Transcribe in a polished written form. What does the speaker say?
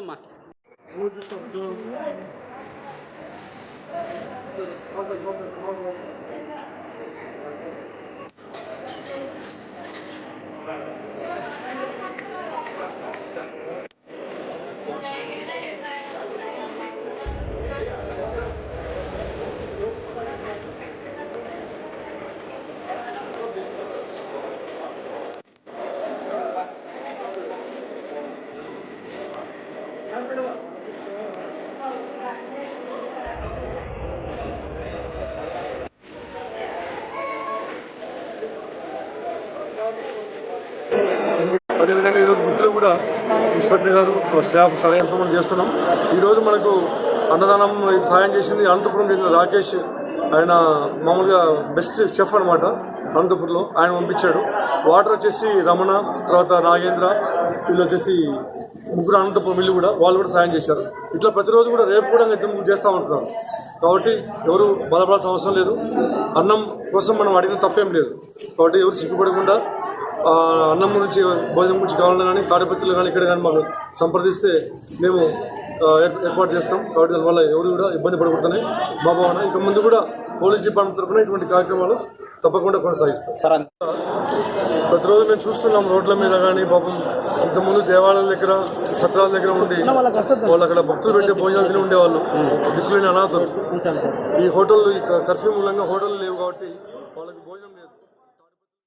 చూడమ్మా. అదేవిధంగా ఈరోజు వృత్తిలో కూడా ఇన్స్పెక్టర్ గారు స్టాఫ్ సహాయంతో చేస్తున్నాం. ఈరోజు మనకు అన్నదానం సాయం చేసింది అనంతపురం చెందిన రాకేష్. ఆయన మామూలుగా బెస్ట్ చెఫ్ అనమాట అనంతపురంలో. ఆయన పంపించాడు. వాటర్ వచ్చేసి రమణ, తర్వాత నాగేంద్ర, వీళ్ళు వచ్చేసి ముగ్గురు అనంతపురం వీళ్ళు కూడా వాళ్ళు కూడా సాయం చేశారు. ఇట్లా ప్రతిరోజు కూడా రేపు కూడా ఇద్దరు చేస్తూ ఉంటున్నారు. కాబట్టి ఎవరు బాధపడాల్సిన అవసరం లేదు. అన్నం కోసం మనం అడిగిన తప్పేం లేదు. కాబట్టి ఎవరు సిగ్గుపడకుండా అన్నం గురించి భోజనం గురించి కావాలని కానీ తాడిపత్రులు కానీ ఇక్కడ కానీ మాకు సంప్రదిస్తే మేము ఏర్పాటు చేస్తాం. కాబట్టి దానివల్ల ఎవరు కూడా ఇబ్బంది పడకూడదని మా భావన. ఇక ముందు కూడా పోలీస్ డిపార్ట్మెంట్ తరఫున ఇటువంటి కార్యక్రమాలు తప్పకుండా కొనసాగిస్తాం. ప్రతిరోజు మేము చూస్తున్నాం రోడ్ల మీద కానీ పాపం ఇంతకుముందు దేవాలయాల దగ్గర సత్రాల దగ్గర ఉండి వాళ్ళు అక్కడ భక్తులు పెట్టే భోజనాలు తిని ఉండేవాళ్ళు. దిక్కులేని అనాథలు. ఈ హోటళ్ళు కర్ఫ్యూ మూలంగా హోటళ్ళు లేవు కాబట్టి వాళ్ళకి భోజనం లేదు.